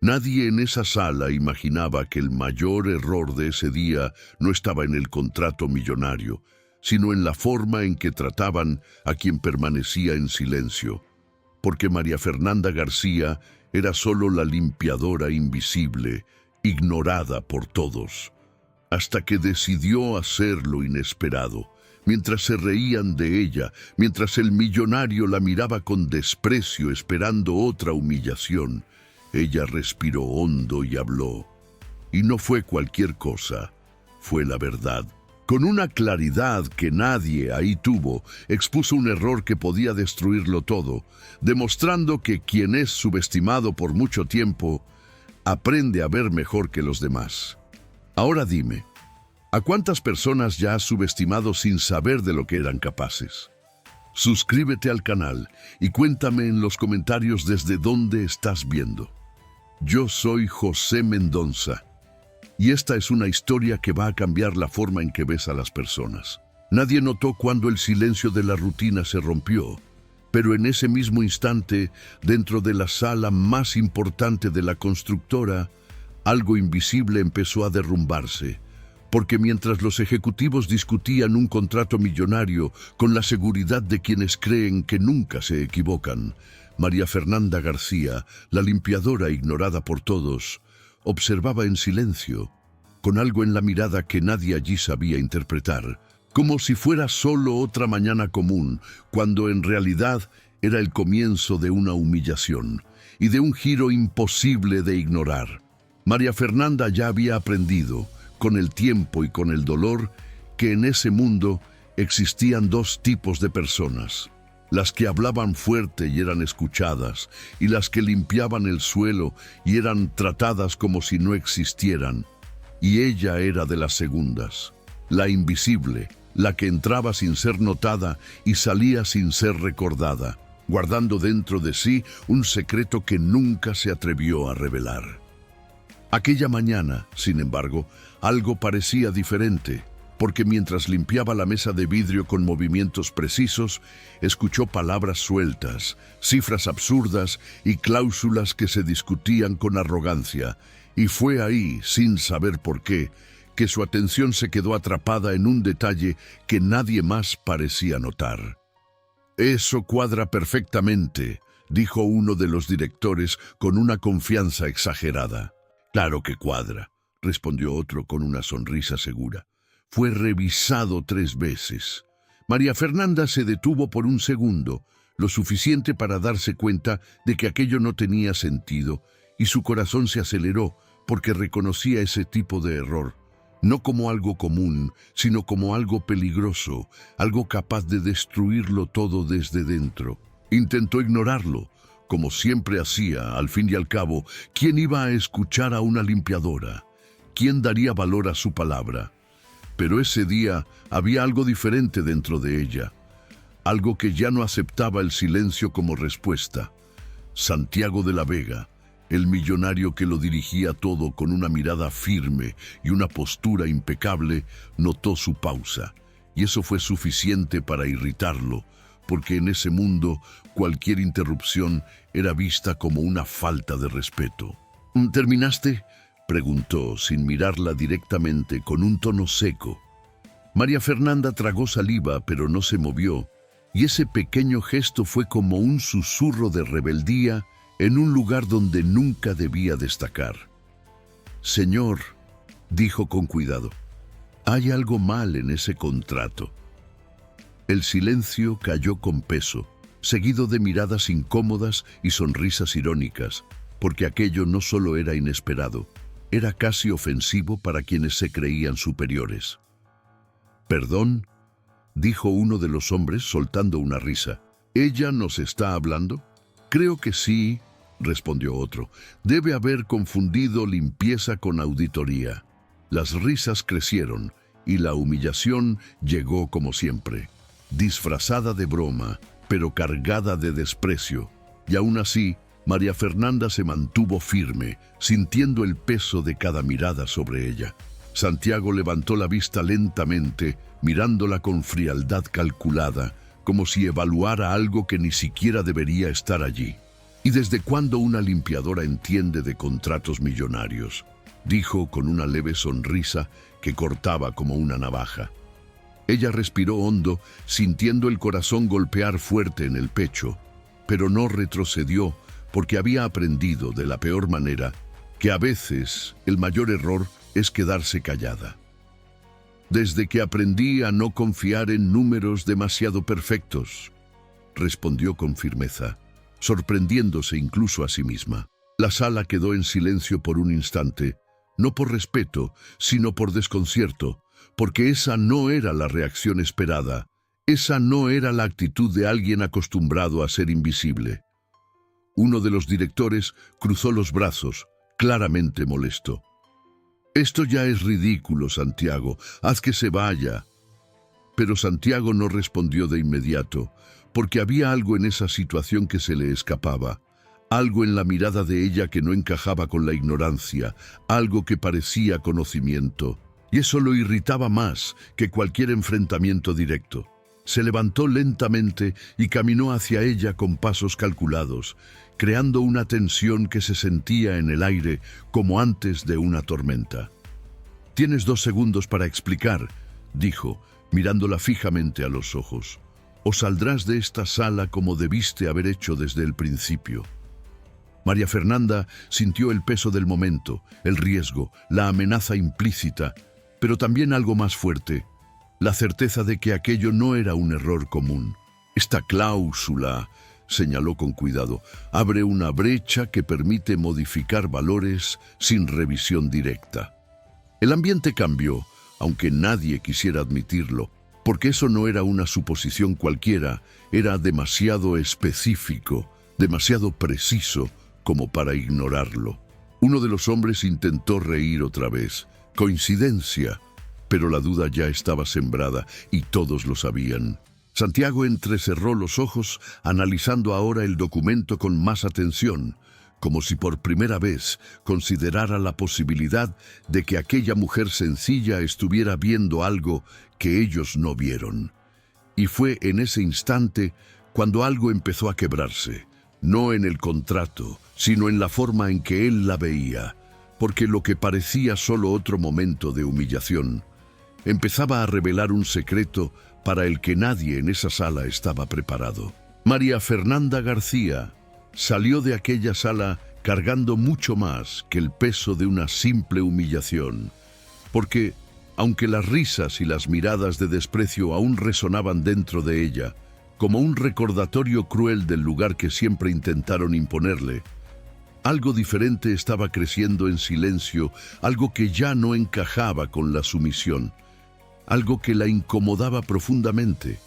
Nadie en esa sala imaginaba que el mayor error de ese día no estaba en el contrato millonario, sino en la forma en que trataban a quien permanecía en silencio, porque María Fernanda García era solo la limpiadora invisible, ignorada por todos, hasta que decidió hacer lo inesperado. Mientras se reían de ella, mientras el millonario la miraba con desprecio esperando otra humillación, ella respiró hondo y habló. Y no fue cualquier cosa, fue la verdad. Con una claridad que nadie ahí tuvo, expuso un error que podía destruirlo todo, demostrando que quien es subestimado por mucho tiempo, aprende a ver mejor que los demás. Ahora dime, ¿a cuántas personas ya has subestimado sin saber de lo que eran capaces? Suscríbete al canal y cuéntame en los comentarios desde dónde estás viendo. Yo soy José Mendonza y esta es una historia que va a cambiar la forma en que ves a las personas. Nadie notó cuando el silencio de la rutina se rompió, pero en ese mismo instante, dentro de la sala más importante de la constructora, algo invisible empezó a derrumbarse. Porque mientras los ejecutivos discutían un contrato millonario con la seguridad de quienes creen que nunca se equivocan, María Fernanda García, la limpiadora ignorada por todos, observaba en silencio, con algo en la mirada que nadie allí sabía interpretar, como si fuera solo otra mañana común, cuando en realidad era el comienzo de una humillación y de un giro imposible de ignorar. María Fernanda ya había aprendido, con el tiempo y con el dolor, que en ese mundo existían dos tipos de personas: las que hablaban fuerte y eran escuchadas, y las que limpiaban el suelo y eran tratadas como si no existieran. Y ella era de las segundas, la invisible, la que entraba sin ser notada y salía sin ser recordada, guardando dentro de sí un secreto que nunca se atrevió a revelar. Aquella mañana, sin embargo, algo parecía diferente, porque mientras limpiaba la mesa de vidrio con movimientos precisos, escuchó palabras sueltas, cifras absurdas y cláusulas que se discutían con arrogancia, y fue ahí, sin saber por qué, que su atención se quedó atrapada en un detalle que nadie más parecía notar. «Eso cuadra perfectamente», dijo uno de los directores con una confianza exagerada. «Claro que cuadra», respondió otro con una sonrisa segura. «Fue revisado 3 veces». María Fernanda se detuvo por un segundo, lo suficiente para darse cuenta de que aquello no tenía sentido, y su corazón se aceleró porque reconocía ese tipo de error, no como algo común, sino como algo peligroso, algo capaz de destruirlo todo desde dentro. Intentó ignorarlo, como siempre hacía. Al fin y al cabo, ¿quién iba a escuchar a una limpiadora? ¿Quién daría valor a su palabra? Pero ese día había algo diferente dentro de ella, algo que ya no aceptaba el silencio como respuesta. Santiago de la Vega, el millonario que lo dirigía todo con una mirada firme y una postura impecable, notó su pausa, y eso fue suficiente para irritarlo, porque en ese mundo cualquier interrupción era vista como una falta de respeto. «¿Terminaste?», preguntó, sin mirarla directamente, con un tono seco. María Fernanda tragó saliva, pero no se movió, y ese pequeño gesto fue como un susurro de rebeldía en un lugar donde nunca debía destacar. «Señor», dijo con cuidado, «hay algo mal en ese contrato». El silencio cayó con peso, seguido de miradas incómodas y sonrisas irónicas, porque aquello no solo era inesperado, era casi ofensivo para quienes se creían superiores. «¿Perdón?», dijo uno de los hombres soltando una risa. «¿Ella nos está hablando?». «Creo que sí», respondió otro. «Debe haber confundido limpieza con auditoría». Las risas crecieron y la humillación llegó como siempre, disfrazada de broma, pero cargada de desprecio. Y aún así, María Fernanda se mantuvo firme, sintiendo el peso de cada mirada sobre ella. Santiago levantó la vista lentamente, mirándola con frialdad calculada, como si evaluara algo que ni siquiera debería estar allí. ¿Y desde cuándo una limpiadora entiende de contratos millonarios?, dijo con una leve sonrisa que cortaba como una navaja. Ella respiró hondo, sintiendo el corazón golpear fuerte en el pecho, pero no retrocedió porque había aprendido de la peor manera que a veces el mayor error es quedarse callada. Desde que aprendí a no confiar en números demasiado perfectos, respondió con firmeza, sorprendiéndose incluso a sí misma. La sala quedó en silencio por un instante, no por respeto, sino por desconcierto, porque esa no era la reacción esperada, esa no era la actitud de alguien acostumbrado a ser invisible. Uno de los directores cruzó los brazos, claramente molesto. «Esto ya es ridículo, Santiago, haz que se vaya». Pero Santiago no respondió de inmediato, porque había algo en esa situación que se le escapaba, algo en la mirada de ella que no encajaba con la ignorancia, algo que parecía conocimiento, y eso lo irritaba más que cualquier enfrentamiento directo. Se levantó lentamente y caminó hacia ella con pasos calculados, creando una tensión que se sentía en el aire como antes de una tormenta. «Tienes 2 segundos para explicar», dijo, mirándola fijamente a los ojos, «o saldrás de esta sala como debiste haber hecho desde el principio». María Fernanda sintió el peso del momento, el riesgo, la amenaza implícita, pero también algo más fuerte, la certeza de que aquello no era un error común. «Esta cláusula», señaló con cuidado, «abre una brecha que permite modificar valores sin revisión directa». El ambiente cambió, aunque nadie quisiera admitirlo, porque eso no era una suposición cualquiera, era demasiado específico, demasiado preciso como para ignorarlo. Uno de los hombres intentó reír otra vez. Coincidencia, pero la duda ya estaba sembrada y todos lo sabían. Santiago entrecerró los ojos, analizando ahora el documento con más atención, como si por primera vez considerara la posibilidad de que aquella mujer sencilla estuviera viendo algo que ellos no vieron. Y fue en ese instante cuando algo empezó a quebrarse, no en el contrato, sino en la forma en que él la veía, porque lo que parecía solo otro momento de humillación empezaba a revelar un secreto para el que nadie en esa sala estaba preparado. María Fernanda García salió de aquella sala cargando mucho más que el peso de una simple humillación, porque, aunque las risas y las miradas de desprecio aún resonaban dentro de ella, como un recordatorio cruel del lugar que siempre intentaron imponerle, algo diferente estaba creciendo en silencio, algo que ya no encajaba con la sumisión, algo que la incomodaba profundamente,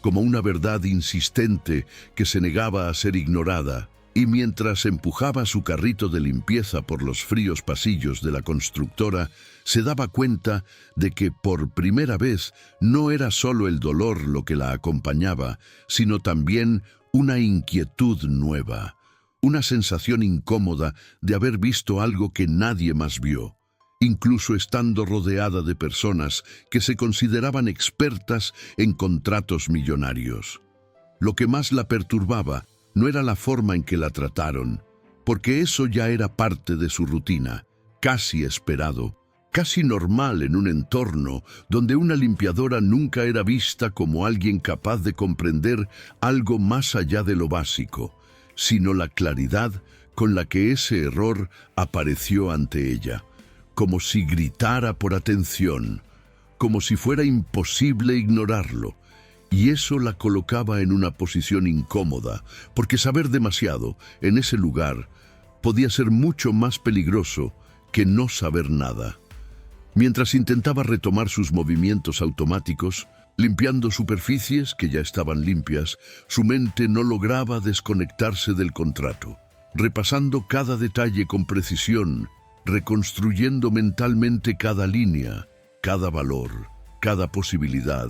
como una verdad insistente que se negaba a ser ignorada, y mientras empujaba su carrito de limpieza por los fríos pasillos de la constructora, se daba cuenta de que por primera vez no era solo el dolor lo que la acompañaba, sino también una inquietud nueva, una sensación incómoda de haber visto algo que nadie más vio, incluso estando rodeada de personas que se consideraban expertas en contratos millonarios. Lo que más la perturbaba no era la forma en que la trataron, porque eso ya era parte de su rutina, casi esperado, casi normal en un entorno donde una limpiadora nunca era vista como alguien capaz de comprender algo más allá de lo básico, sino la claridad con la que ese error apareció ante ella, como si gritara por atención, como si fuera imposible ignorarlo. Y eso la colocaba en una posición incómoda, porque saber demasiado en ese lugar podía ser mucho más peligroso que no saber nada. Mientras intentaba retomar sus movimientos automáticos, limpiando superficies que ya estaban limpias, su mente no lograba desconectarse del contrato, repasando cada detalle con precisión, reconstruyendo mentalmente cada línea, cada valor, cada posibilidad.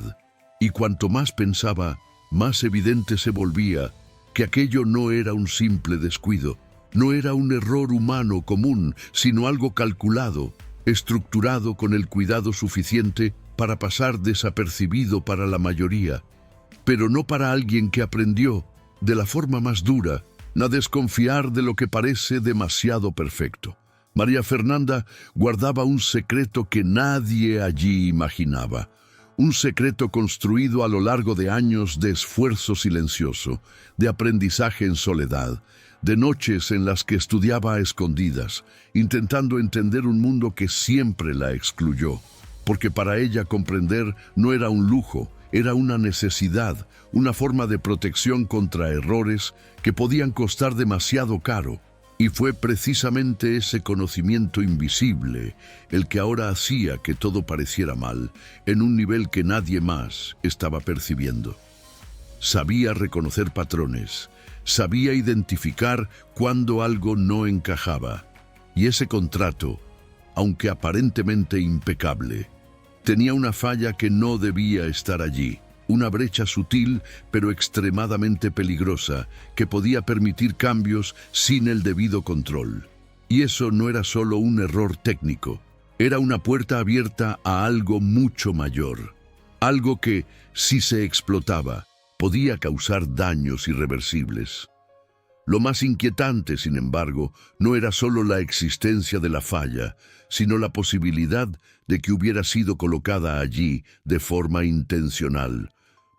Y cuanto más pensaba, más evidente se volvía que aquello no era un simple descuido, no era un error humano común, sino algo calculado, estructurado con el cuidado suficiente para pasar desapercibido para la mayoría, pero no para alguien que aprendió, de la forma más dura, a desconfiar de lo que parece demasiado perfecto. María Fernanda guardaba un secreto que nadie allí imaginaba, un secreto construido a lo largo de años de esfuerzo silencioso, de aprendizaje en soledad, de noches en las que estudiaba a escondidas, intentando entender un mundo que siempre la excluyó, porque para ella comprender no era un lujo, era una necesidad, una forma de protección contra errores que podían costar demasiado caro. Y fue precisamente ese conocimiento invisible el que ahora hacía que todo pareciera mal, en un nivel que nadie más estaba percibiendo. Sabía reconocer patrones, sabía identificar cuando algo no encajaba, y ese contrato, aunque aparentemente impecable, tenía una falla que no debía estar allí. Una brecha sutil pero extremadamente peligrosa que podía permitir cambios sin el debido control. Y eso no era solo un error técnico, era una puerta abierta a algo mucho mayor. Algo que, si se explotaba, podía causar daños irreversibles. Lo más inquietante, sin embargo, no era solo la existencia de la falla, sino la posibilidad de que hubiera sido colocada allí de forma intencional,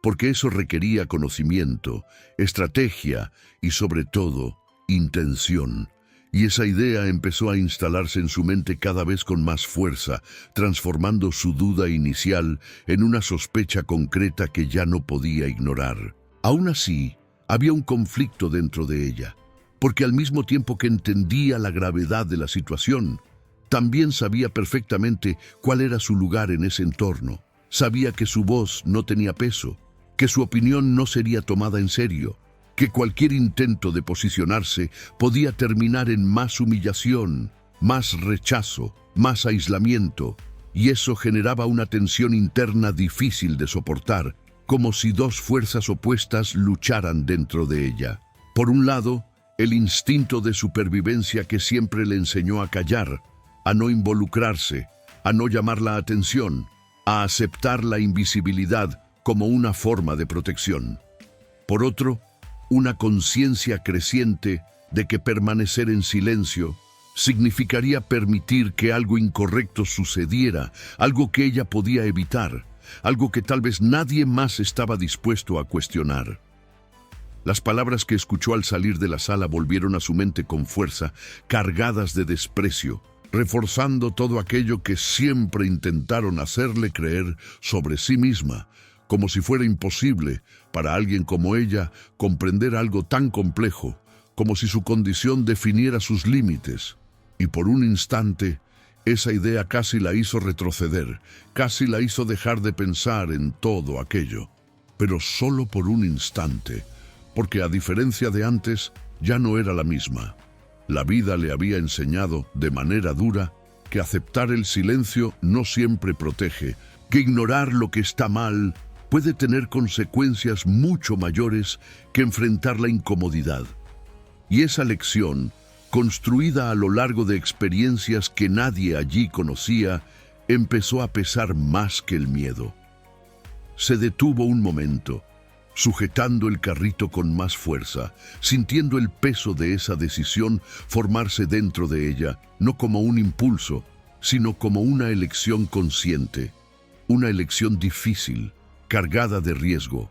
porque eso requería conocimiento, estrategia y, sobre todo, intención. Y esa idea empezó a instalarse en su mente cada vez con más fuerza, transformando su duda inicial en una sospecha concreta que ya no podía ignorar. Aún así, había un conflicto dentro de ella, porque al mismo tiempo que entendía la gravedad de la situación, también sabía perfectamente cuál era su lugar en ese entorno. Sabía que su voz no tenía peso, que su opinión no sería tomada en serio, que cualquier intento de posicionarse podía terminar en más humillación, más rechazo, más aislamiento, y eso generaba una tensión interna difícil de soportar, como si dos fuerzas opuestas lucharan dentro de ella. Por un lado, el instinto de supervivencia que siempre le enseñó a callar, a no involucrarse, a no llamar la atención, a aceptar la invisibilidad como una forma de protección. Por otro, una conciencia creciente de que permanecer en silencio significaría permitir que algo incorrecto sucediera, algo que ella podía evitar, algo que tal vez nadie más estaba dispuesto a cuestionar. Las palabras que escuchó al salir de la sala volvieron a su mente con fuerza, cargadas de desprecio, reforzando todo aquello que siempre intentaron hacerle creer sobre sí misma, como si fuera imposible para alguien como ella comprender algo tan complejo, como si su condición definiera sus límites. Y por un instante, esa idea casi la hizo retroceder, casi la hizo dejar de pensar en todo aquello. Pero solo por un instante, porque a diferencia de antes, ya no era la misma. La vida le había enseñado, de manera dura, que aceptar el silencio no siempre protege, que ignorar lo que está mal puede tener consecuencias mucho mayores que enfrentar la incomodidad. Y esa lección, construida a lo largo de experiencias que nadie allí conocía, empezó a pesar más que el miedo. Se detuvo un momento, sujetando el carrito con más fuerza, sintiendo el peso de esa decisión formarse dentro de ella, no como un impulso, sino como una elección consciente, una elección difícil, cargada de riesgo,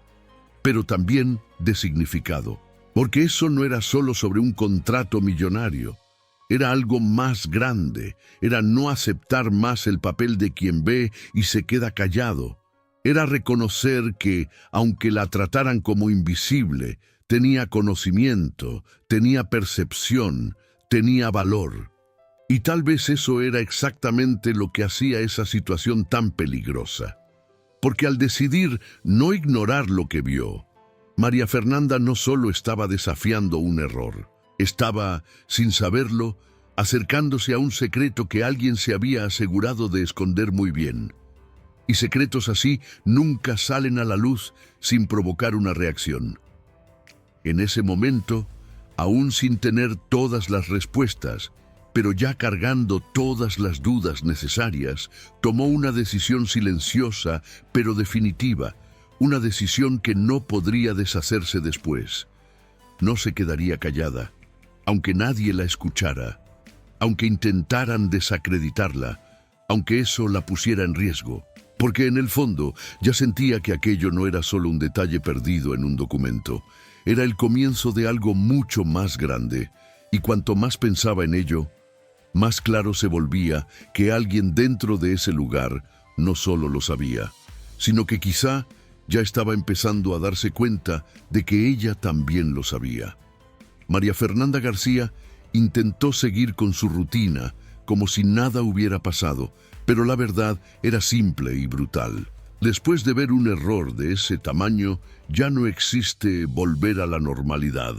pero también de significado. Porque eso no era solo sobre un contrato millonario, era algo más grande, era no aceptar más el papel de quien ve y se queda callado. Era reconocer que, aunque la trataran como invisible, tenía conocimiento, tenía percepción, tenía valor. Y tal vez eso era exactamente lo que hacía esa situación tan peligrosa. Porque al decidir no ignorar lo que vio, María Fernanda no solo estaba desafiando un error, estaba, sin saberlo, acercándose a un secreto que alguien se había asegurado de esconder muy bien. Y secretos así nunca salen a la luz sin provocar una reacción. En ese momento, aún sin tener todas las respuestas, pero ya cargando todas las dudas necesarias, tomó una decisión silenciosa pero definitiva, una decisión que no podría deshacerse después. no se quedaría callada, aunque nadie la escuchara, aunque intentaran desacreditarla, aunque eso la pusiera en riesgo, porque en el fondo ya sentía que aquello no era solo un detalle perdido en un documento, era el comienzo de algo mucho más grande, y cuanto más pensaba en ello, más claro se volvía que alguien dentro de ese lugar no solo lo sabía, sino que quizá ya estaba empezando a darse cuenta de que ella también lo sabía. María Fernanda García intentó seguir con su rutina, como si nada hubiera pasado, pero la verdad era simple y brutal. Después de ver un error de ese tamaño, ya no existe volver a la normalidad,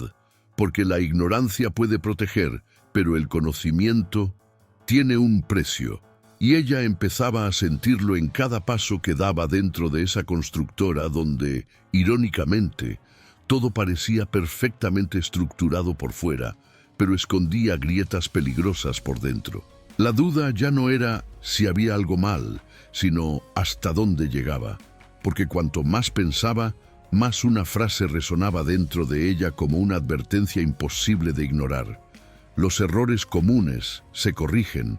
porque la ignorancia puede proteger, pero el conocimiento tiene un precio, y ella empezaba a sentirlo en cada paso que daba dentro de esa constructora donde, irónicamente, todo parecía perfectamente estructurado por fuera, pero escondía grietas peligrosas por dentro. La duda ya no era si había algo mal, sino hasta dónde llegaba, porque cuanto más pensaba, más una frase resonaba dentro de ella como una advertencia imposible de ignorar. Los errores comunes se corrigen,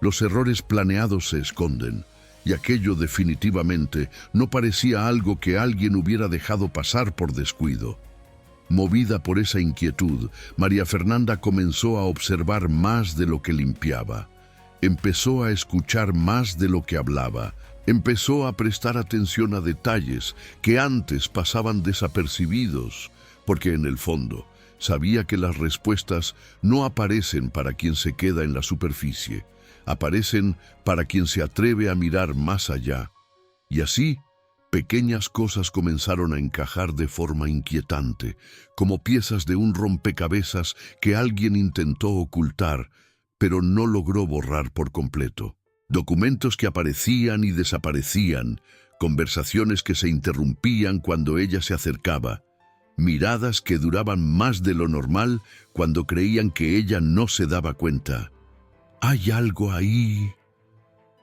los errores planeados se esconden, y aquello definitivamente no parecía algo que alguien hubiera dejado pasar por descuido. Movida por esa inquietud, María Fernanda comenzó a observar más de lo que limpiaba. Empezó a escuchar más de lo que hablaba. Empezó a prestar atención a detalles que antes pasaban desapercibidos, porque en el fondo sabía que las respuestas no aparecen para quien se queda en la superficie, aparecen para quien se atreve a mirar más allá. Y así, pequeñas cosas comenzaron a encajar de forma inquietante, como piezas de un rompecabezas que alguien intentó ocultar, pero no logró borrar por completo. Documentos que aparecían y desaparecían, conversaciones que se interrumpían cuando ella se acercaba, miradas que duraban más de lo normal cuando creían que ella no se daba cuenta. «Hay algo ahí»,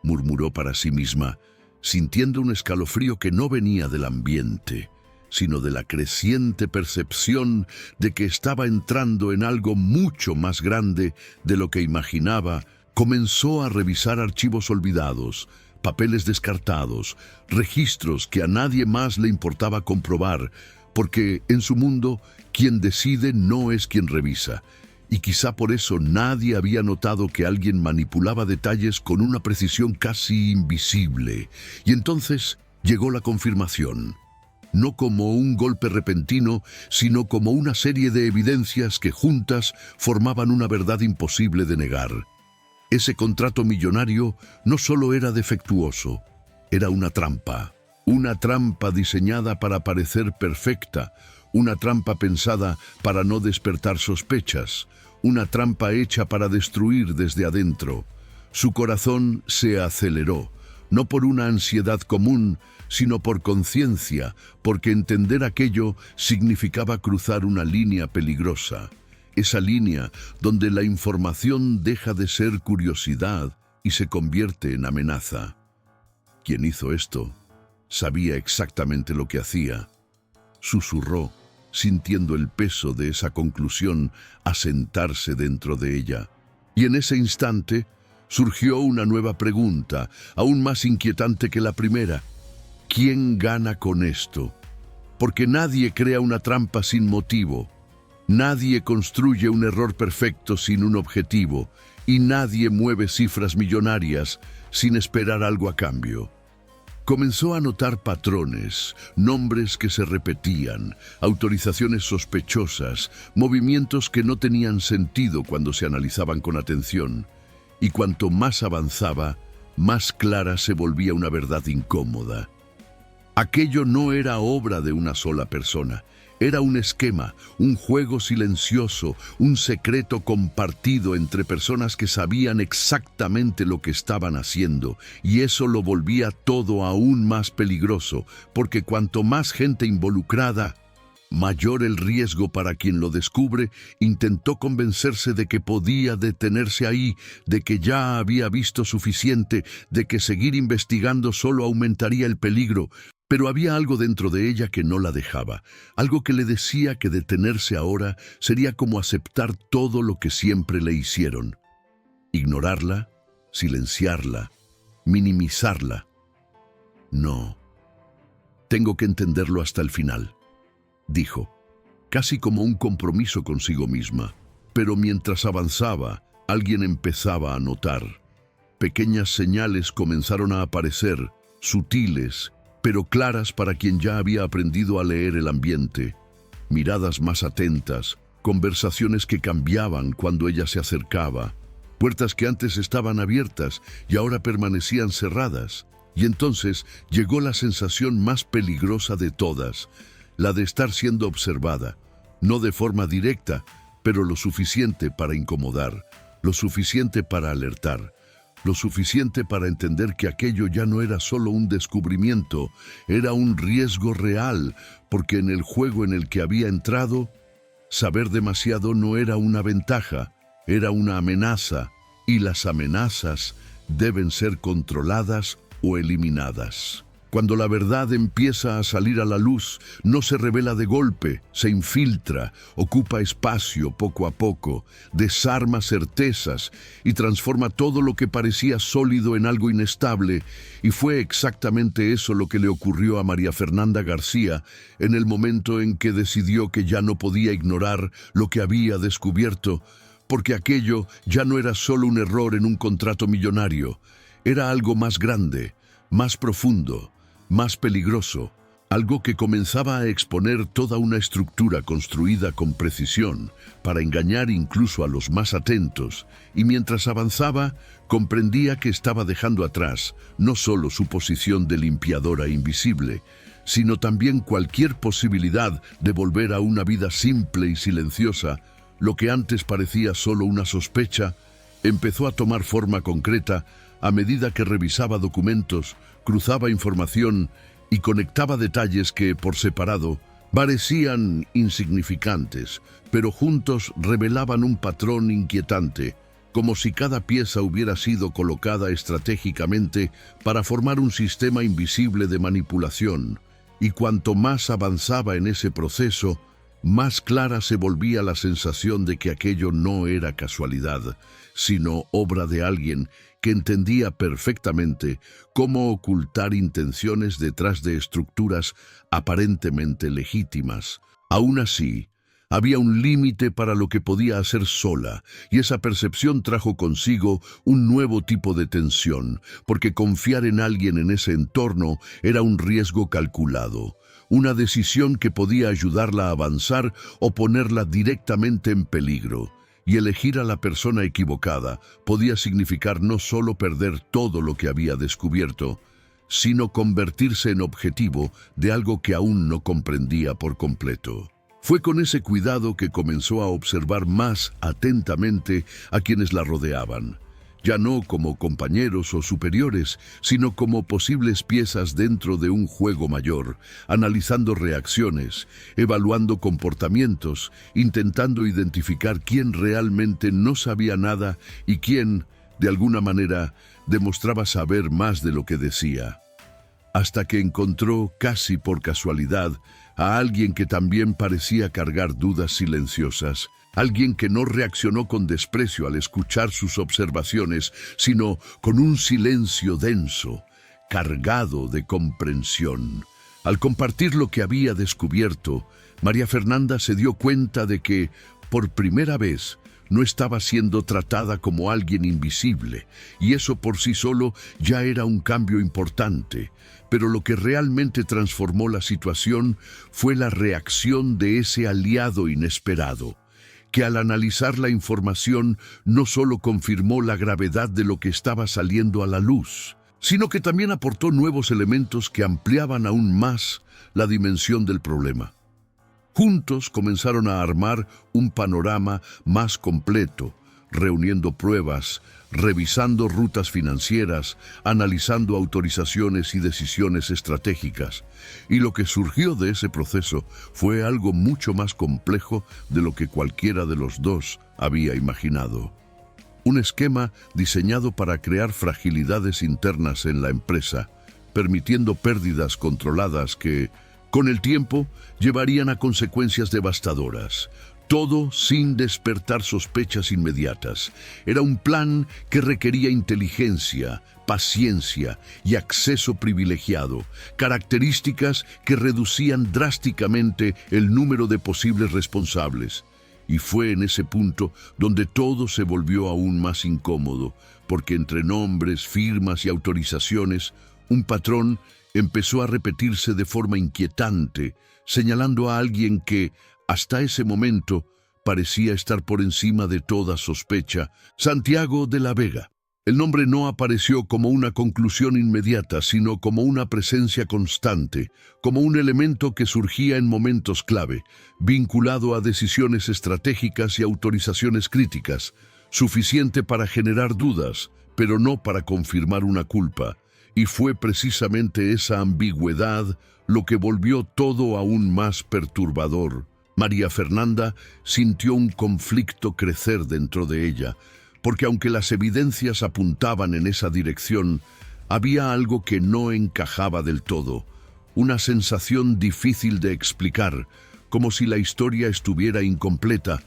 murmuró para sí misma, sintiendo un escalofrío que no venía del ambiente, sino de la creciente percepción de que estaba entrando en algo mucho más grande de lo que imaginaba. Comenzó a revisar archivos olvidados, papeles descartados, registros que a nadie más le importaba comprobar, porque en su mundo quien decide no es quien revisa, y quizá por eso nadie había notado que alguien manipulaba detalles con una precisión casi invisible. Y entonces llegó la confirmación, no como un golpe repentino, sino como una serie de evidencias que juntas formaban una verdad imposible de negar. Ese contrato millonario no solo era defectuoso, era una trampa diseñada para parecer perfecta, una trampa pensada para no despertar sospechas, una trampa hecha para destruir desde adentro. Su corazón se aceleró, no por una ansiedad común, sino por conciencia, porque entender aquello significaba cruzar una línea peligrosa. Esa línea donde la información deja de ser curiosidad y se convierte en amenaza. Quien hizo esto sabía exactamente lo que hacía. Susurró, sintiendo el peso de esa conclusión asentarse dentro de ella. Y en ese instante surgió una nueva pregunta, aún más inquietante que la primera. ¿Quién gana con esto? Porque nadie crea una trampa sin motivo. Nadie construye un error perfecto sin un objetivo, y nadie mueve cifras millonarias sin esperar algo a cambio. Comenzó a notar patrones, nombres que se repetían, autorizaciones sospechosas, movimientos que no tenían sentido cuando se analizaban con atención. Y cuanto más avanzaba, más clara se volvía una verdad incómoda. Aquello no era obra de una sola persona. Era un esquema, un juego silencioso, un secreto compartido entre personas que sabían exactamente lo que estaban haciendo, y eso lo volvía todo aún más peligroso, porque cuanto más gente involucrada, mayor el riesgo para quien lo descubre. Intentó convencerse de que podía detenerse ahí, de que ya había visto suficiente, de que seguir investigando solo aumentaría el peligro. Pero había algo dentro de ella que no la dejaba, algo que le decía que detenerse ahora sería como aceptar todo lo que siempre le hicieron. Ignorarla, silenciarla, minimizarla. No, tengo que entenderlo hasta el final, dijo, casi como un compromiso consigo misma. Pero mientras avanzaba, alguien empezaba a notar. Pequeñas señales comenzaron a aparecer, sutiles, pero claras para quien ya había aprendido a leer el ambiente. Miradas más atentas, conversaciones que cambiaban cuando ella se acercaba, puertas que antes estaban abiertas y ahora permanecían cerradas. Y entonces llegó la sensación más peligrosa de todas, la de estar siendo observada, no de forma directa, pero lo suficiente para incomodar, lo suficiente para alertar, lo suficiente para entender que aquello ya no era solo un descubrimiento, era un riesgo real, porque en el juego en el que había entrado, saber demasiado no era una ventaja, era una amenaza, y las amenazas deben ser controladas o eliminadas. Cuando la verdad empieza a salir a la luz, no se revela de golpe, se infiltra, ocupa espacio poco a poco, desarma certezas y transforma todo lo que parecía sólido en algo inestable, y fue exactamente eso lo que le ocurrió a María Fernanda García en el momento en que decidió que ya no podía ignorar lo que había descubierto, porque aquello ya no era solo un error en un contrato millonario, era algo más grande, más profundo, más peligroso, algo que comenzaba a exponer toda una estructura construida con precisión para engañar incluso a los más atentos, y mientras avanzaba, comprendía que estaba dejando atrás no solo su posición de limpiadora invisible, sino también cualquier posibilidad de volver a una vida simple y silenciosa. Lo que antes parecía solo una sospecha, empezó a tomar forma concreta a medida que revisaba documentos, cruzaba información y conectaba detalles que, por separado, parecían insignificantes, pero juntos revelaban un patrón inquietante, como si cada pieza hubiera sido colocada estratégicamente para formar un sistema invisible de manipulación. Y cuanto más avanzaba en ese proceso, más clara se volvía la sensación de que aquello no era casualidad, sino obra de alguien que entendía perfectamente cómo ocultar intenciones detrás de estructuras aparentemente legítimas. Aún así, había un límite para lo que podía hacer sola, y esa percepción trajo consigo un nuevo tipo de tensión, porque confiar en alguien en ese entorno era un riesgo calculado, una decisión que podía ayudarla a avanzar o ponerla directamente en peligro. Y elegir a la persona equivocada podía significar no solo perder todo lo que había descubierto, sino convertirse en objetivo de algo que aún no comprendía por completo. Fue con ese cuidado que comenzó a observar más atentamente a quienes la rodeaban, ya no como compañeros o superiores, sino como posibles piezas dentro de un juego mayor, analizando reacciones, evaluando comportamientos, intentando identificar quién realmente no sabía nada y quién, de alguna manera, demostraba saber más de lo que decía. Hasta que encontró, casi por casualidad, a alguien que también parecía cargar dudas silenciosas, alguien que no reaccionó con desprecio al escuchar sus observaciones, sino con un silencio denso, cargado de comprensión. Al compartir lo que había descubierto, María Fernanda se dio cuenta de que, por primera vez, no estaba siendo tratada como alguien invisible, y eso por sí solo ya era un cambio importante. Pero lo que realmente transformó la situación fue la reacción de ese aliado inesperado, que al analizar la información no solo confirmó la gravedad de lo que estaba saliendo a la luz, sino que también aportó nuevos elementos que ampliaban aún más la dimensión del problema. Juntos comenzaron a armar un panorama más completo, reuniendo pruebas, revisando rutas financieras, analizando autorizaciones y decisiones estratégicas. Y lo que surgió de ese proceso fue algo mucho más complejo de lo que cualquiera de los dos había imaginado. Un esquema diseñado para crear fragilidades internas en la empresa, permitiendo pérdidas controladas que, con el tiempo, llevarían a consecuencias devastadoras. Todo sin despertar sospechas inmediatas. Era un plan que requería inteligencia, paciencia y acceso privilegiado, características que reducían drásticamente el número de posibles responsables. Y fue en ese punto donde todo se volvió aún más incómodo, porque entre nombres, firmas y autorizaciones, un patrón empezó a repetirse de forma inquietante, señalando a alguien que, hasta ese momento, parecía estar por encima de toda sospecha: Santiago de la Vega. El nombre no apareció como una conclusión inmediata, sino como una presencia constante, como un elemento que surgía en momentos clave, vinculado a decisiones estratégicas y autorizaciones críticas, suficiente para generar dudas, pero no para confirmar una culpa. Y fue precisamente esa ambigüedad lo que volvió todo aún más perturbador. María Fernanda sintió un conflicto crecer dentro de ella, porque aunque las evidencias apuntaban en esa dirección, había algo que no encajaba del todo, una sensación difícil de explicar, como si la historia estuviera incompleta,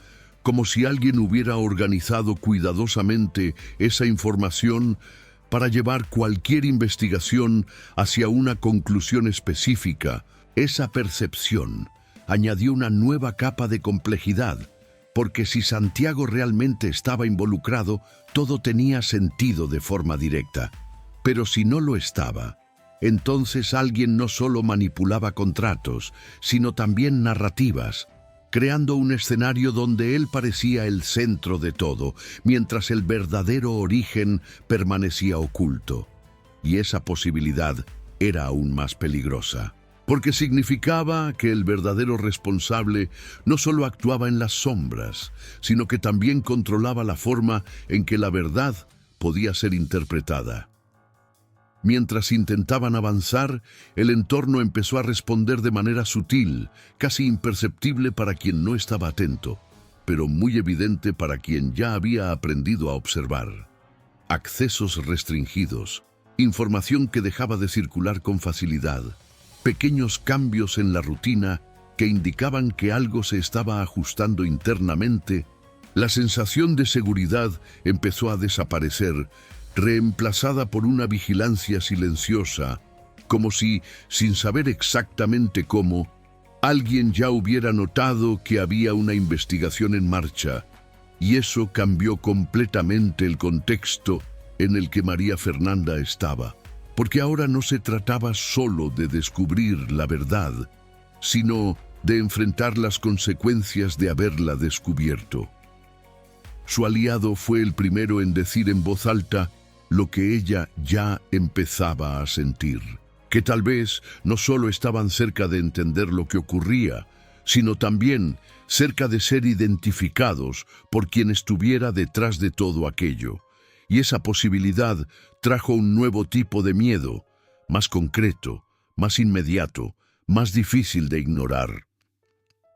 como si alguien hubiera organizado cuidadosamente esa información para llevar cualquier investigación hacia una conclusión específica. Esa percepción añadió una nueva capa de complejidad, porque si Santiago realmente estaba involucrado, todo tenía sentido de forma directa. Pero si no lo estaba, entonces alguien no solo manipulaba contratos, sino también narrativas, creando un escenario donde él parecía el centro de todo, mientras el verdadero origen permanecía oculto. Y esa posibilidad era aún más peligrosa, porque significaba que el verdadero responsable no solo actuaba en las sombras, sino que también controlaba la forma en que la verdad podía ser interpretada. Mientras intentaban avanzar, el entorno empezó a responder de manera sutil, casi imperceptible para quien no estaba atento, pero muy evidente para quien ya había aprendido a observar. Accesos restringidos, información que dejaba de circular con facilidad, pequeños cambios en la rutina que indicaban que algo se estaba ajustando internamente. La sensación de seguridad empezó a desaparecer, reemplazada por una vigilancia silenciosa, como si, sin saber exactamente cómo, alguien ya hubiera notado que había una investigación en marcha, y eso cambió completamente el contexto en el que María Fernanda estaba, porque ahora no se trataba solo de descubrir la verdad, sino de enfrentar las consecuencias de haberla descubierto. Su aliado fue el primero en decir en voz alta lo que ella ya empezaba a sentir, que tal vez no solo estaban cerca de entender lo que ocurría, sino también cerca de ser identificados por quien estuviera detrás de todo aquello. Y esa posibilidad trajo un nuevo tipo de miedo, más concreto, más inmediato, más difícil de ignorar.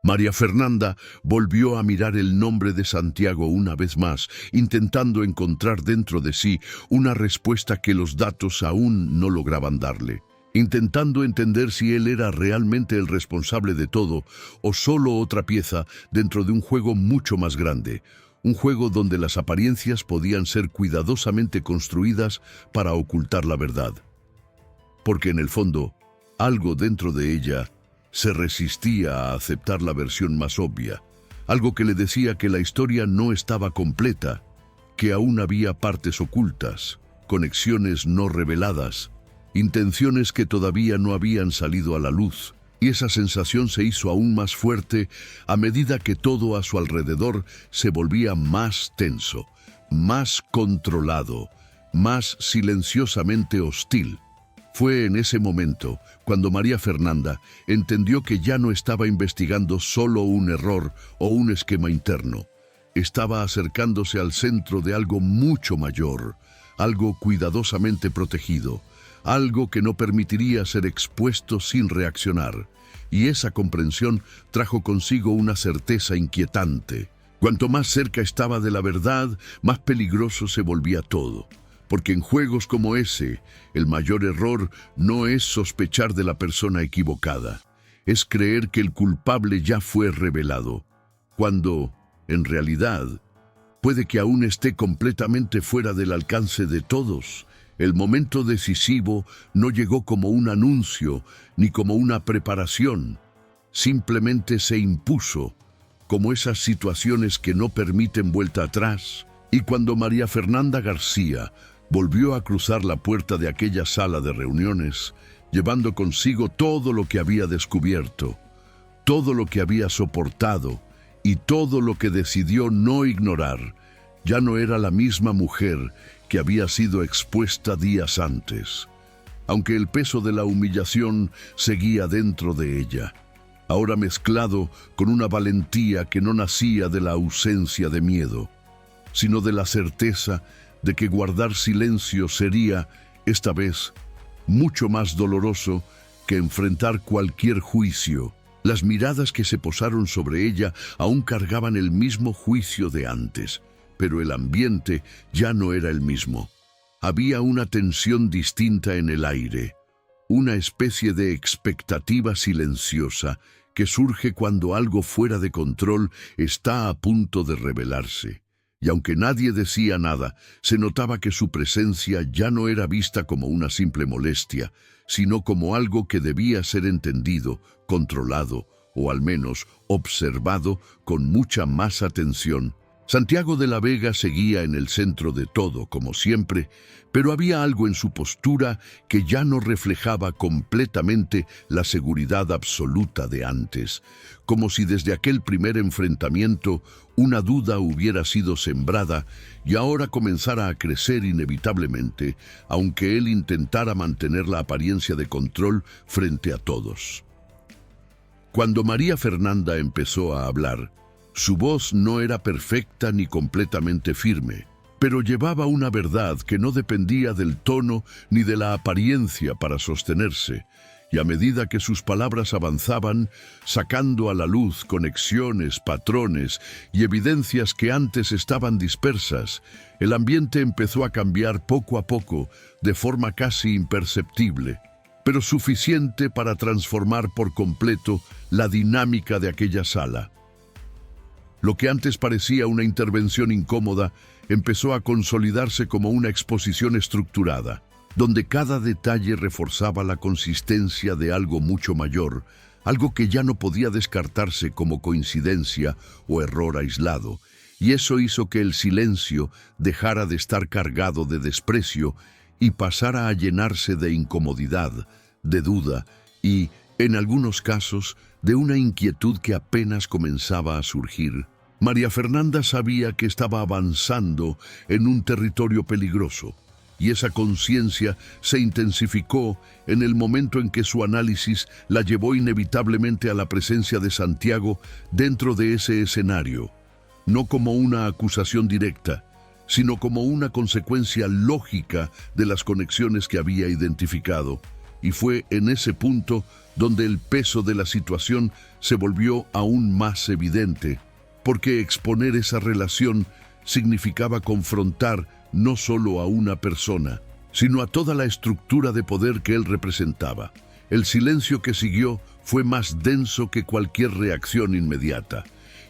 María Fernanda volvió a mirar el nombre de Santiago una vez más, intentando encontrar dentro de sí una respuesta que los datos aún no lograban darle, intentando entender si él era realmente el responsable de todo o solo otra pieza dentro de un juego mucho más grande, un juego donde las apariencias podían ser cuidadosamente construidas para ocultar la verdad. Porque en el fondo, algo dentro de ella se resistía a aceptar la versión más obvia, algo que le decía que la historia no estaba completa, que aún había partes ocultas, conexiones no reveladas, intenciones que todavía no habían salido a la luz. Y esa sensación se hizo aún más fuerte a medida que todo a su alrededor se volvía más tenso, más controlado, más silenciosamente hostil. Fue en ese momento cuando María Fernanda entendió que ya no estaba investigando solo un error o un esquema interno. Estaba acercándose al centro de algo mucho mayor, algo cuidadosamente protegido, algo que no permitiría ser expuesto sin reaccionar. Y esa comprensión trajo consigo una certeza inquietante. Cuanto más cerca estaba de la verdad, más peligroso se volvía todo, porque en juegos como ese, el mayor error no es sospechar de la persona equivocada, es creer que el culpable ya fue revelado, cuando, en realidad, puede que aún esté completamente fuera del alcance de todos. El momento decisivo no llegó como un anuncio ni como una preparación, simplemente se impuso, como esas situaciones que no permiten vuelta atrás. Y cuando María Fernanda García volvió a cruzar la puerta de aquella sala de reuniones, llevando consigo todo lo que había descubierto, todo lo que había soportado y todo lo que decidió no ignorar, ya no era la misma mujer que había sido expuesta días antes, aunque el peso de la humillación seguía dentro de ella, ahora mezclado con una valentía que no nacía de la ausencia de miedo, sino de la certeza de que guardar silencio sería, esta vez, mucho más doloroso que enfrentar cualquier juicio. Las miradas que se posaron sobre ella aún cargaban el mismo juicio de antes, pero el ambiente ya no era el mismo. Había una tensión distinta en el aire, una especie de expectativa silenciosa que surge cuando algo fuera de control está a punto de revelarse. Y aunque nadie decía nada, se notaba que su presencia ya no era vista como una simple molestia, sino como algo que debía ser entendido, controlado o al menos observado con mucha más atención. Santiago de la Vega seguía en el centro de todo, como siempre, pero había algo en su postura que ya no reflejaba completamente la seguridad absoluta de antes, como si desde aquel primer enfrentamiento una duda hubiera sido sembrada y ahora comenzara a crecer inevitablemente, aunque él intentara mantener la apariencia de control frente a todos. Cuando María Fernanda empezó a hablar, su voz no era perfecta ni completamente firme, pero llevaba una verdad que no dependía del tono ni de la apariencia para sostenerse, y a medida que sus palabras avanzaban, sacando a la luz conexiones, patrones y evidencias que antes estaban dispersas, el ambiente empezó a cambiar poco a poco, de forma casi imperceptible, pero suficiente para transformar por completo la dinámica de aquella sala. Lo que antes parecía una intervención incómoda empezó a consolidarse como una exposición estructurada, donde cada detalle reforzaba la consistencia de algo mucho mayor, algo que ya no podía descartarse como coincidencia o error aislado, y eso hizo que el silencio dejara de estar cargado de desprecio y pasara a llenarse de incomodidad, de duda y, en algunos casos, de una inquietud que apenas comenzaba a surgir. María Fernanda sabía que estaba avanzando en un territorio peligroso, y esa conciencia se intensificó en el momento en que su análisis la llevó inevitablemente a la presencia de Santiago dentro de ese escenario, no como una acusación directa, sino como una consecuencia lógica de las conexiones que había identificado. Y fue en ese punto donde el peso de la situación se volvió aún más evidente, porque exponer esa relación significaba confrontar no solo a una persona, sino a toda la estructura de poder que él representaba. El silencio que siguió fue más denso que cualquier reacción inmediata,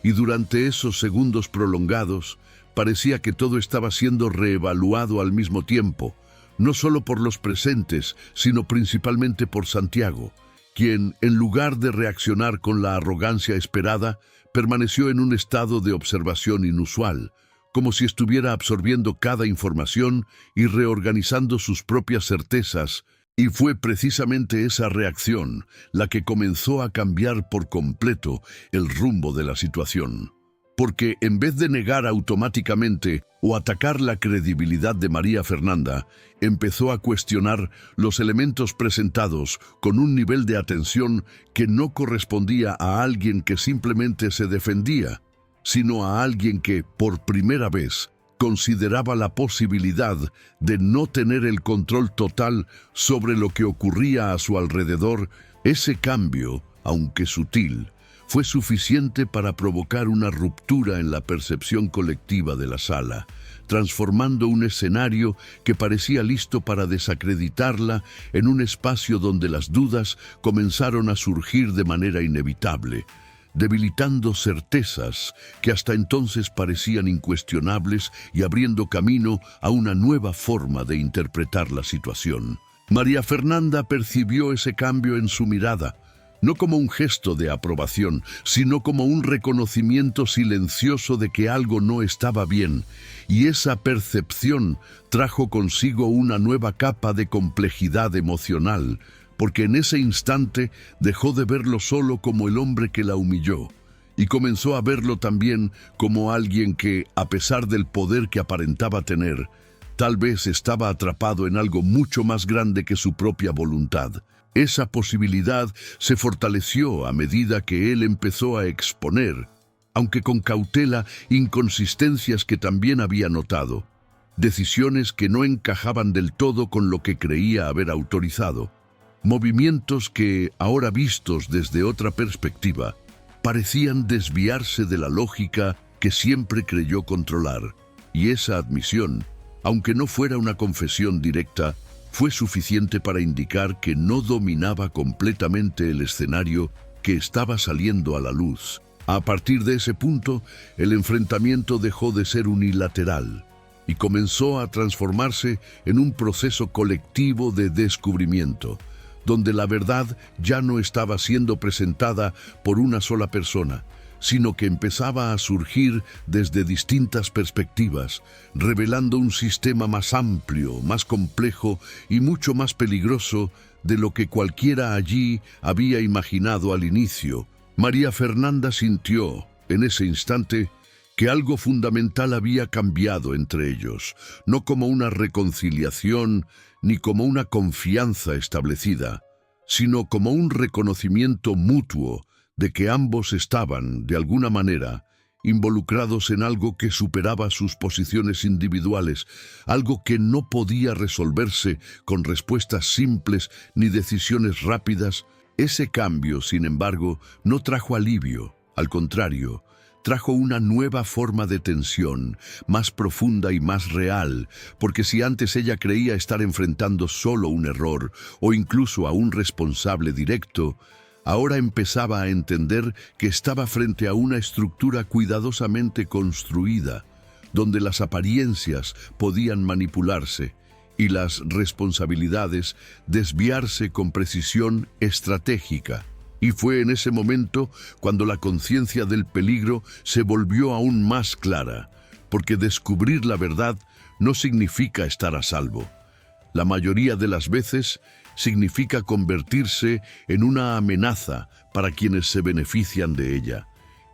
y durante esos segundos prolongados parecía que todo estaba siendo reevaluado al mismo tiempo, no solo por los presentes, sino principalmente por Santiago, quien, en lugar de reaccionar con la arrogancia esperada, permaneció en un estado de observación inusual, como si estuviera absorbiendo cada información y reorganizando sus propias certezas, y fue precisamente esa reacción la que comenzó a cambiar por completo el rumbo de la situación. Porque en vez de negar automáticamente o atacar la credibilidad de María Fernanda, empezó a cuestionar los elementos presentados con un nivel de atención que no correspondía a alguien que simplemente se defendía, sino a alguien que, por primera vez, consideraba la posibilidad de no tener el control total sobre lo que ocurría a su alrededor. Ese cambio, aunque sutil, fue suficiente para provocar una ruptura en la percepción colectiva de la sala, transformando un escenario que parecía listo para desacreditarla en un espacio donde las dudas comenzaron a surgir de manera inevitable, debilitando certezas que hasta entonces parecían incuestionables y abriendo camino a una nueva forma de interpretar la situación. María Fernanda percibió ese cambio en su mirada, no como un gesto de aprobación, sino como un reconocimiento silencioso de que algo no estaba bien, y esa percepción trajo consigo una nueva capa de complejidad emocional, porque en ese instante dejó de verlo solo como el hombre que la humilló, y comenzó a verlo también como alguien que, a pesar del poder que aparentaba tener, tal vez estaba atrapado en algo mucho más grande que su propia voluntad. Esa posibilidad se fortaleció a medida que él empezó a exponer, aunque con cautela, inconsistencias que también había notado, decisiones que no encajaban del todo con lo que creía haber autorizado, movimientos que, ahora vistos desde otra perspectiva, parecían desviarse de la lógica que siempre creyó controlar, y esa admisión, aunque no fuera una confesión directa, fue suficiente para indicar que no dominaba completamente el escenario que estaba saliendo a la luz. A partir de ese punto, el enfrentamiento dejó de ser unilateral y comenzó a transformarse en un proceso colectivo de descubrimiento, donde la verdad ya no estaba siendo presentada por una sola persona, sino que empezaba a surgir desde distintas perspectivas, revelando un sistema más amplio, más complejo y mucho más peligroso de lo que cualquiera allí había imaginado al inicio. María Fernanda sintió, en ese instante, que algo fundamental había cambiado entre ellos, no como una reconciliación ni como una confianza establecida, sino como un reconocimiento mutuo de que ambos estaban, de alguna manera, involucrados en algo que superaba sus posiciones individuales, algo que no podía resolverse con respuestas simples ni decisiones rápidas. Ese cambio, sin embargo, no trajo alivio, al contrario, trajo una nueva forma de tensión, más profunda y más real, porque si antes ella creía estar enfrentando solo un error o incluso a un responsable directo, ahora empezaba a entender que estaba frente a una estructura cuidadosamente construida, donde las apariencias podían manipularse y las responsabilidades desviarse con precisión estratégica. Y fue en ese momento cuando la conciencia del peligro se volvió aún más clara, porque descubrir la verdad no significa estar a salvo. La mayoría de las veces significa convertirse en una amenaza para quienes se benefician de ella.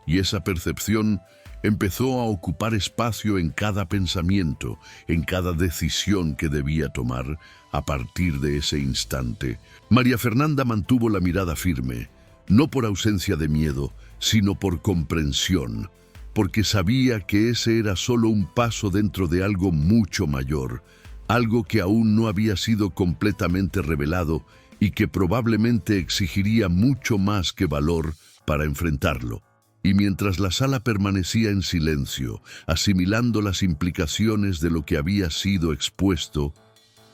Y esa percepción empezó a ocupar espacio en cada pensamiento, en cada decisión que debía tomar a partir de ese instante. María Fernanda mantuvo la mirada firme, no por ausencia de miedo, sino por comprensión, porque sabía que ese era solo un paso dentro de algo mucho mayor, algo que aún no había sido completamente revelado y que probablemente exigiría mucho más que valor para enfrentarlo. Y mientras la sala permanecía en silencio, asimilando las implicaciones de lo que había sido expuesto,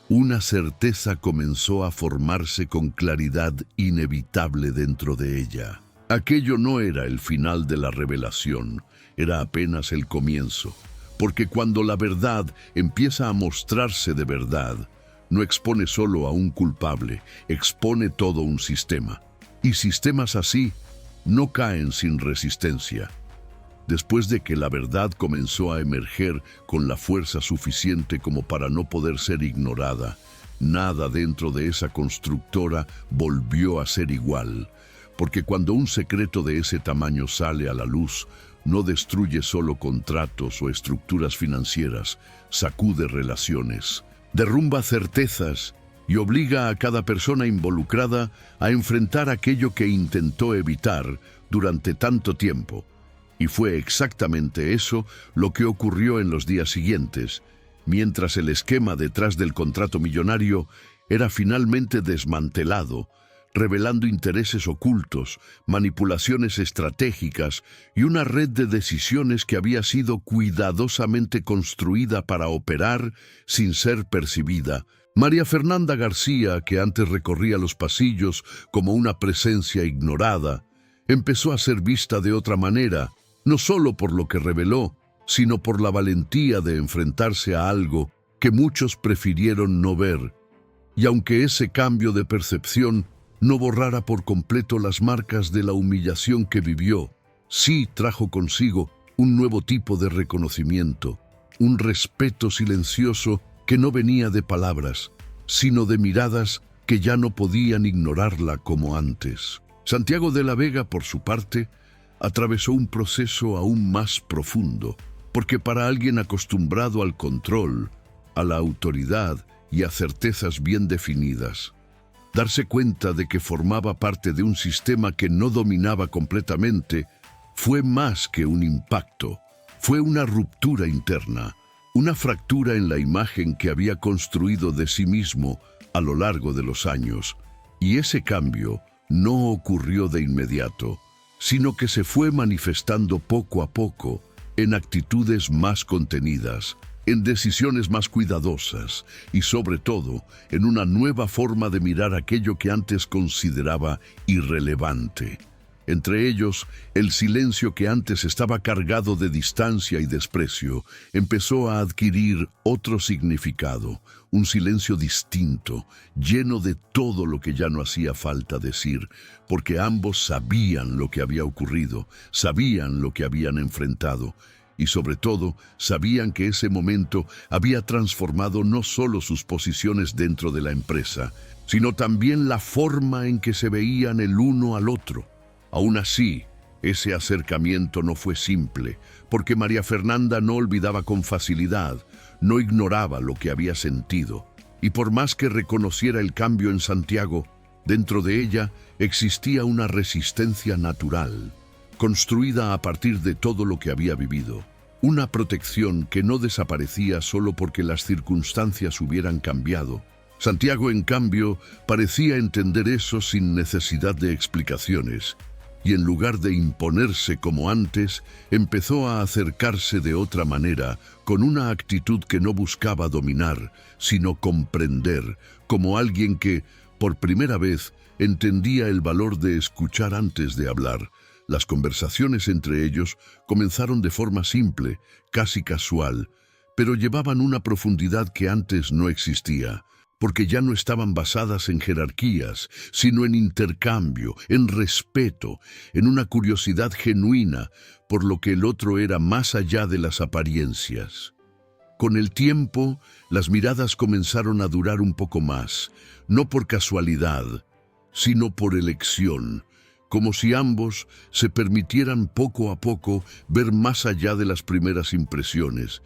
una certeza comenzó a formarse con claridad inevitable dentro de ella. Aquello no era el final de la revelación, era apenas el comienzo. Porque cuando la verdad empieza a mostrarse de verdad, no expone solo a un culpable, expone todo un sistema. Y sistemas así no caen sin resistencia. Después de que la verdad comenzó a emerger con la fuerza suficiente como para no poder ser ignorada, nada dentro de esa constructora volvió a ser igual. Porque cuando un secreto de ese tamaño sale a la luz, no destruye solo contratos o estructuras financieras, sacude relaciones, derrumba certezas y obliga a cada persona involucrada a enfrentar aquello que intentó evitar durante tanto tiempo. Y fue exactamente eso lo que ocurrió en los días siguientes, mientras el esquema detrás del contrato millonario era finalmente desmantelado. revelando intereses ocultos, manipulaciones estratégicas y una red de decisiones que había sido cuidadosamente construida para operar sin ser percibida. María Fernanda García, que antes recorría los pasillos como una presencia ignorada, empezó a ser vista de otra manera, no solo por lo que reveló, sino por la valentía de enfrentarse a algo que muchos prefirieron no ver. Y aunque ese cambio de percepción no borrara por completo las marcas de la humillación que vivió, sí trajo consigo un nuevo tipo de reconocimiento, un respeto silencioso que no venía de palabras, sino de miradas que ya no podían ignorarla como antes. Santiago de la Vega, por su parte, atravesó un proceso aún más profundo, porque para alguien acostumbrado al control, a la autoridad y a certezas bien definidas, darse cuenta de que formaba parte de un sistema que no dominaba completamente fue más que un impacto, fue una ruptura interna, una fractura en la imagen que había construido de sí mismo a lo largo de los años. Y ese cambio no ocurrió de inmediato, sino que se fue manifestando poco a poco en actitudes más contenidas, en decisiones más cuidadosas y, sobre todo, en una nueva forma de mirar aquello que antes consideraba irrelevante. Entre ellos, el silencio que antes estaba cargado de distancia y desprecio empezó a adquirir otro significado, un silencio distinto, lleno de todo lo que ya no hacía falta decir, porque ambos sabían lo que había ocurrido, sabían lo que habían enfrentado, y sobre todo sabían que ese momento había transformado no solo sus posiciones dentro de la empresa, sino también la forma en que se veían el uno al otro. Aún así, ese acercamiento no fue simple, porque María Fernanda no olvidaba con facilidad, no ignoraba lo que había sentido, y por más que reconociera el cambio en Santiago, dentro de ella existía una resistencia natural, construida a partir de todo lo que había vivido, una protección que no desaparecía solo porque las circunstancias hubieran cambiado. Santiago, en cambio, parecía entender eso sin necesidad de explicaciones, y en lugar de imponerse como antes, empezó a acercarse de otra manera, con una actitud que no buscaba dominar, sino comprender, como alguien que, por primera vez, entendía el valor de escuchar antes de hablar. Las conversaciones entre ellos comenzaron de forma simple, casi casual, pero llevaban una profundidad que antes no existía, porque ya no estaban basadas en jerarquías, sino en intercambio, en respeto, en una curiosidad genuina por lo que el otro era más allá de las apariencias. Con el tiempo, las miradas comenzaron a durar un poco más, no por casualidad, sino por elección, como si ambos se permitieran poco a poco ver más allá de las primeras impresiones,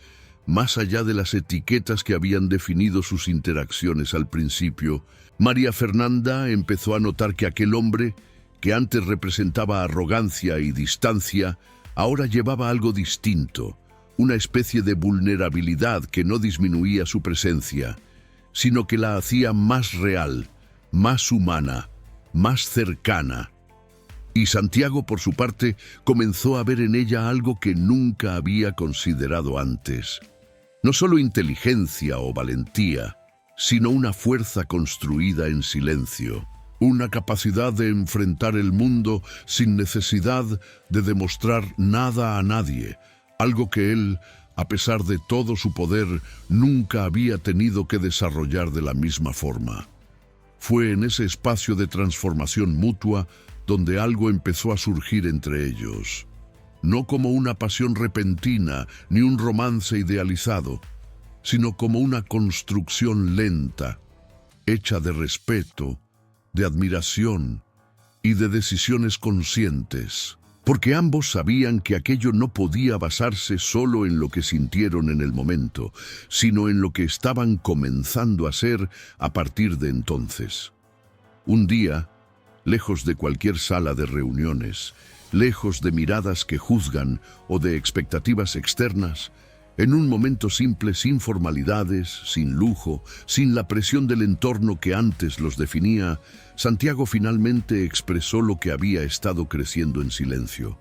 más allá de las etiquetas que habían definido sus interacciones al principio. María Fernanda empezó a notar que aquel hombre, que antes representaba arrogancia y distancia, ahora llevaba algo distinto, una especie de vulnerabilidad que no disminuía su presencia, sino que la hacía más real, más humana, más cercana. Y Santiago, por su parte, comenzó a ver en ella algo que nunca había considerado antes. No solo inteligencia o valentía, sino una fuerza construida en silencio, una capacidad de enfrentar el mundo sin necesidad de demostrar nada a nadie, algo que él, a pesar de todo su poder, nunca había tenido que desarrollar de la misma forma. Fue en ese espacio de transformación mutua donde algo empezó a surgir entre ellos. No como una pasión repentina ni un romance idealizado, sino como una construcción lenta, hecha de respeto, de admiración y de decisiones conscientes, porque ambos sabían que aquello no podía basarse solo en lo que sintieron en el momento, sino en lo que estaban comenzando a ser a partir de entonces. Un día, lejos de cualquier sala de reuniones, lejos de miradas que juzgan o de expectativas externas, En un momento simple, sin formalidades, sin lujo, sin la presión del entorno que antes los definía, Santiago finalmente expresó lo que había estado creciendo en silencio.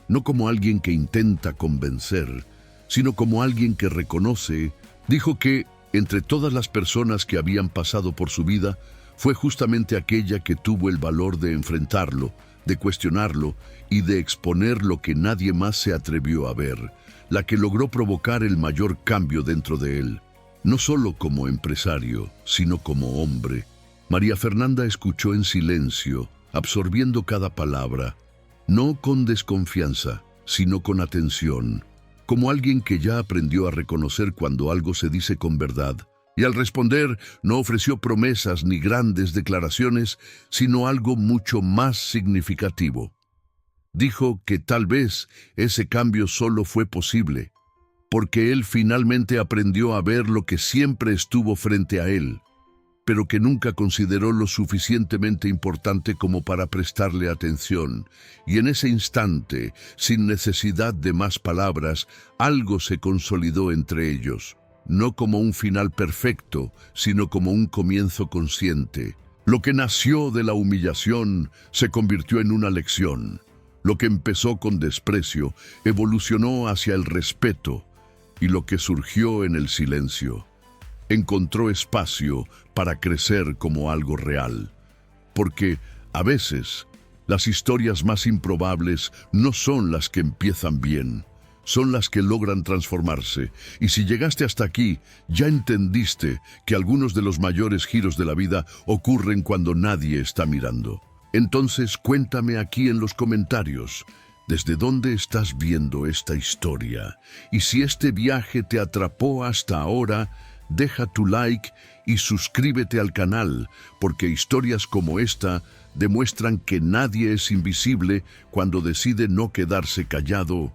No como alguien que intenta convencer, sino como alguien que reconoce. Dijo que, entre todas las personas que habían pasado por su vida, fue justamente aquella que tuvo el valor de enfrentarlo, de cuestionarlo y de exponer lo que nadie más se atrevió a ver, la que logró provocar el mayor cambio dentro de él, no solo como empresario, sino como hombre. María Fernanda escuchó en silencio, absorbiendo cada palabra, no con desconfianza, sino con atención, como alguien que ya aprendió a reconocer cuando algo se dice con verdad. Y al responder, no ofreció promesas ni grandes declaraciones, sino algo mucho más significativo. Dijo que tal vez ese cambio solo fue posible, porque él finalmente aprendió a ver lo que siempre estuvo frente a él, pero que nunca consideró lo suficientemente importante como para prestarle atención. Y en ese instante, sin necesidad de más palabras, algo se consolidó entre ellos, no como un final perfecto, sino como un comienzo consciente. Lo que nació de la humillación se convirtió en una lección. Lo que empezó con desprecio evolucionó hacia el respeto, y lo que surgió en el silencio encontró espacio para crecer como algo real. Porque, a veces, las historias más improbables no son las que empiezan bien, son las que logran transformarse. Y si llegaste hasta aquí, ya entendiste que algunos de los mayores giros de la vida ocurren cuando nadie está mirando. Entonces, cuéntame aquí en los comentarios, ¿desde dónde estás viendo esta historia? Y si este viaje te atrapó hasta ahora, deja tu like y suscríbete al canal, porque historias como esta demuestran que nadie es invisible cuando decide no quedarse callado